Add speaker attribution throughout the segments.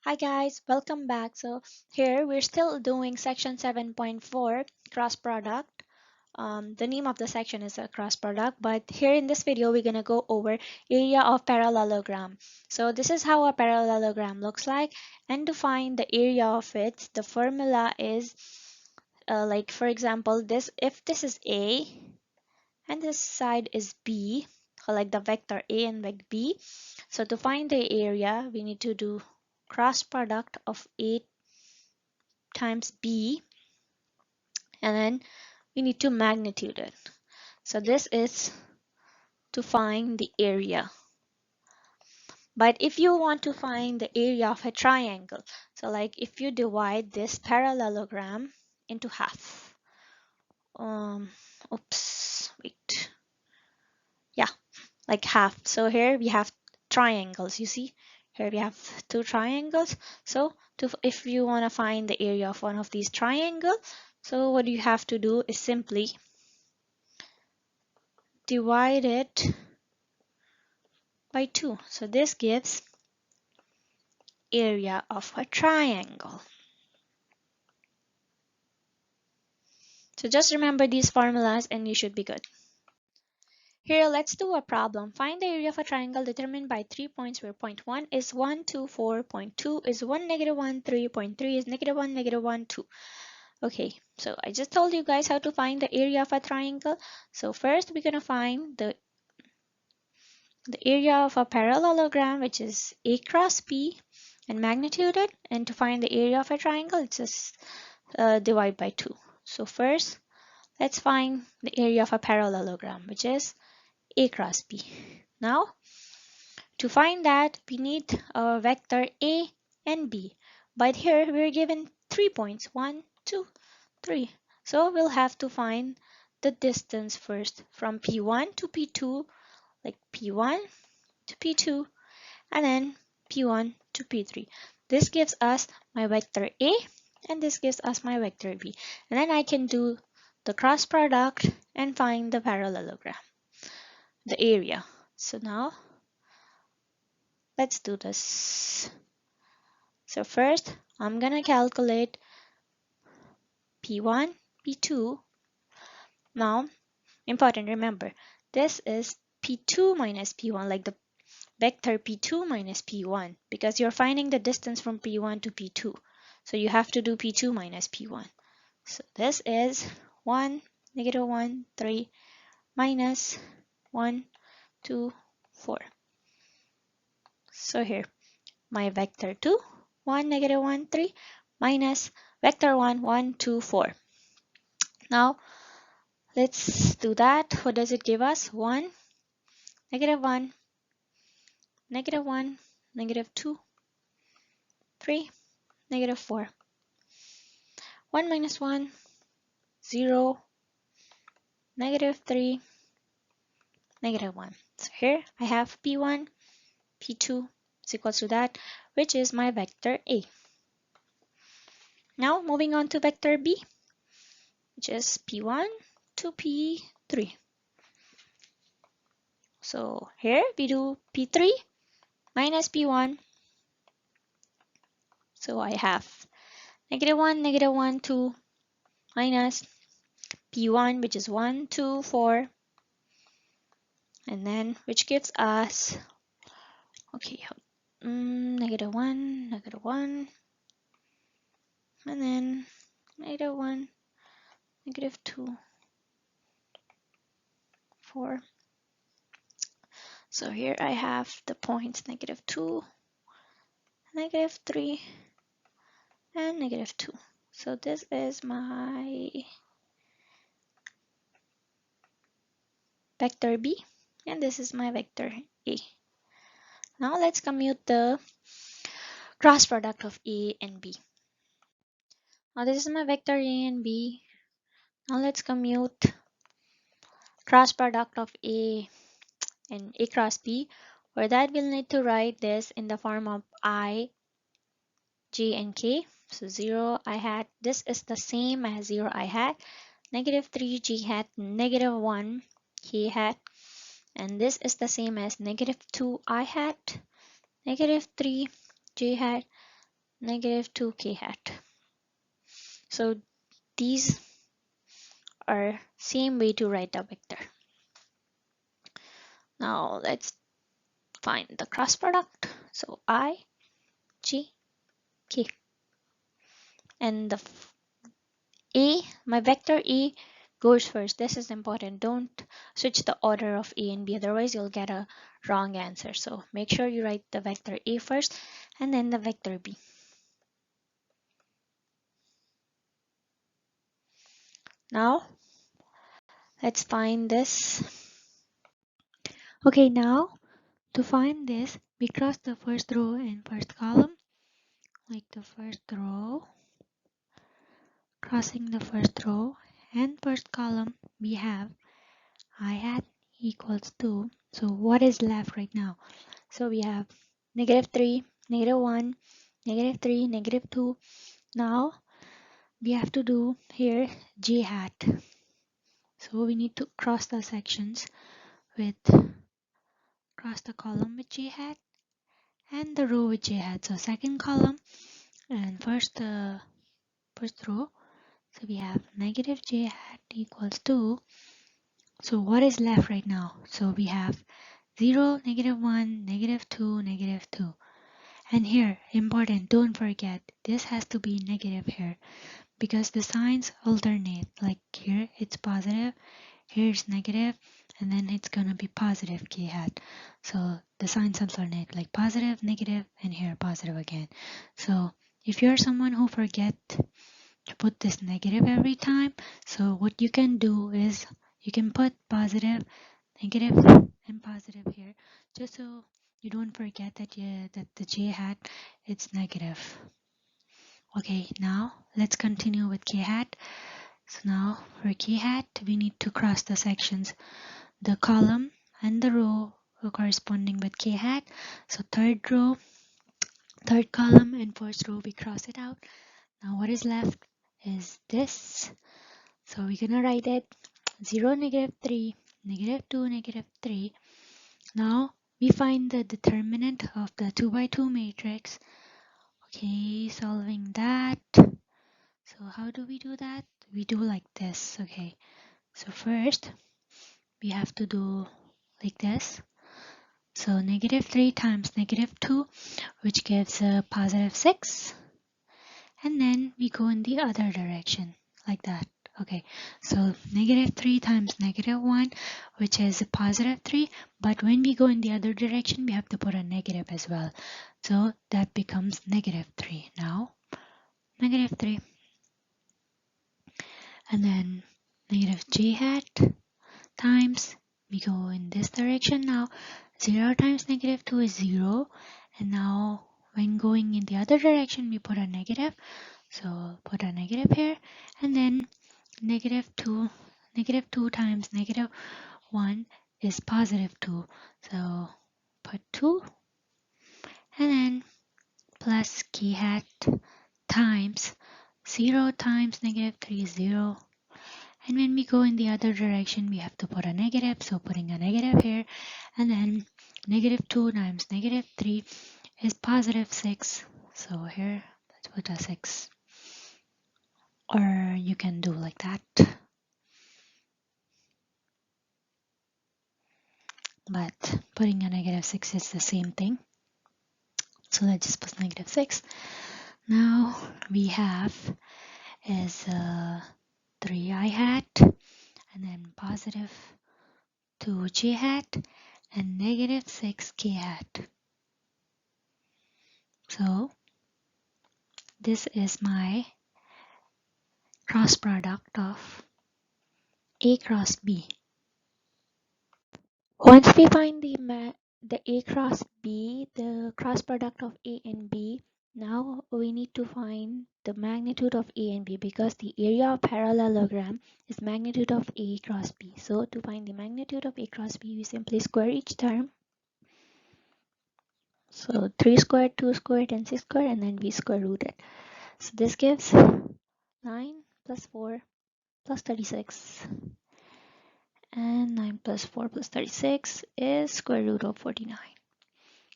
Speaker 1: Hi guys, welcome back. So here we're still doing section 7.4 cross product. The name of the section is a cross product, but here in this video we're gonna go over area of parallelogram. So this is how a parallelogram looks like, and to find the area of it, the formula is like for example if this is A and this side is B, or like the vector A and vector B. So to find the area, we need to do cross product of A times B, and then we need to magnitude it. So this is to find the area. But if you want to find the area of a triangle, so like if you divide this parallelogram into half, um, oops, wait, yeah, like half. So here we have triangles, you see here we have two triangles. So if you want to find the area of one of these triangles, so what you have to do is simply divide it by 2. So this gives area of a triangle. So just remember these formulas and you should be good. Here, let's do a problem. Find the area of a triangle determined by 3 points where point 1 is 1, 2, 4, point 2 is 1, negative 1, 3, point 3 is negative 1, negative 1, 2. Okay, so I just told you guys how to find the area of a triangle. So first we're going to find the area of a parallelogram, which is A cross B, and magnitude it. And to find the area of a triangle, it's just divide by 2. So first, let's find the area of a parallelogram, which is A cross B. Now, to find that, we need a vector A and B. But here, we're given 3 points, 1, 2, 3. So we'll have to find the distance first from P1 to P2, like P1 to P2, and then P1 to P3. This gives us my vector A, and this gives us my vector B. And then I can do the cross product and find the parallelogram, the area. So now let's do this. So first I'm gonna calculate P1, P2. Now, important, remember, this is P2 minus P1, like the vector P2 minus P1, because you're finding the distance from P1 to P2. So you have to do P2 minus P1. So this is 1, negative 1, 3, minus 1, 2, 4. So here, my vector 2, 1, negative 1, 3, minus vector 1, 1, 2, 4. Now, let's do that. What does it give us? 1, negative 1, negative 1, negative 2, 3, negative 4. 1 minus 1, 0, negative 3, negative 1. So here I have P1, P2 is equals to that, which is my vector A. Now moving on to vector B, which is P1 to P3. So here we do P3 minus P1. So I have negative 1, 2, minus P1, which is 1, 2, 4. And then which gives us, okay, negative 1, negative 1. And then negative 1, negative 2, 4. So here I have the points negative 2, negative 3, and negative 2. So this is my vector B, and this is my vector A. Now let's compute the cross product of A and B. Now this is my vector A and B. Now let's compute cross product of A and A cross B. For that, we'll need to write this in the form of I, J, and K. So 0 I hat, this is the same as 0 I hat, negative 3 J hat, negative 1 K hat, and this is the same as negative 2 I hat, negative 3 J hat, negative 2k hat. So these are same way to write the vector. Now let's find the cross product. So I, G, K. And the my vector A goes first. This is important. Don't switch the order of A and B, otherwise you'll get a wrong answer. So make sure you write the vector A first and then the vector B. Now let's find this. Okay, now to find this, we cross the first row and first column, like the first row, crossing the first row and first column, we have I hat equals 2. So what is left right now? So we have -3, -1, -3, -2. Now we have to do here j hat. So we need to cross the sections with cross the column with j hat and the row with j hat. So second column and first row. So we have -j hat equals 2. So what is left right now? So we have 0, -1, -2, -2. And here, important, don't forget, this has to be negative here because the signs alternate. Like here, it's positive, here it's negative, and then it's gonna be positive k hat. So the signs alternate, like positive, negative, and here positive again. So if you're someone who forget to put this negative every time, so what you can do is you can put positive, negative, and positive here, just so you don't forget that that the j hat it's negative. Okay, now let's continue with k hat. So now for k hat, we need to cross the sections, the column and the row corresponding with k hat. So third row, third column, and first row we cross it out. Now what is left is this. So we're gonna write it 0, -3, -2, -3. Now we find the determinant of the 2 by 2 matrix. Okay, solving that. So how do we do that? We do like this. Okay, so first we have to do like this. So -3 times -2, which gives a +6. And then we go in the other direction like that. Okay, so -3 times -1, which is a +3, but when we go in the other direction, we have to put a negative as well. So that becomes -3. Now, -3, and then -j hat times, we go in this direction now, 0 times -2 is 0, and now when going in the other direction, we put a negative. So put a negative here, and then -2, -2 times -1 is +2. So put 2, and then plus k hat times 0 times -3 is 0. And when we go in the other direction, we have to put a negative. So putting a negative here, and then -2 times -3 is +6. So here, let's put a 6. Or you can do like that. But putting a -6 is the same thing. So let's just put -6. Now we have is 3 I hat, and then +2 j hat, and -6 k hat. So this is my cross product of A cross B. Once we find the A cross B, the cross product of A and B, now we need to find the magnitude of A and B because the area of parallelogram is magnitude of A cross B. So to find the magnitude of A cross B, we simply square each term. So 3 squared, 2 squared, and 6 squared, and then we square root it. So this gives 9 plus 4 plus 36. And 9 plus 4 plus 36 is square root of 49.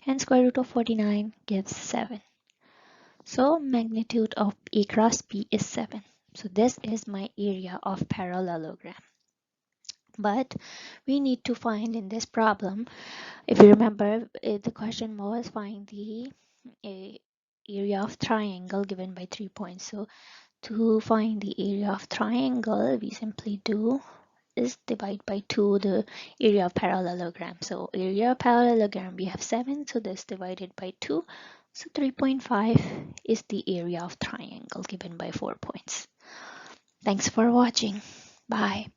Speaker 1: And square root of 49 gives 7. So magnitude of A cross B is 7. So this is my area of parallelogram. But we need to find in this problem, if you remember, the question was find the uh, area of triangle given by 3 points. So to find the area of triangle, we simply do is divide by 2 the area of parallelogram. So area of parallelogram, we have 7, so this divided by 2. So 3.5 is the area of triangle given by 4 points. Thanks for watching. Bye.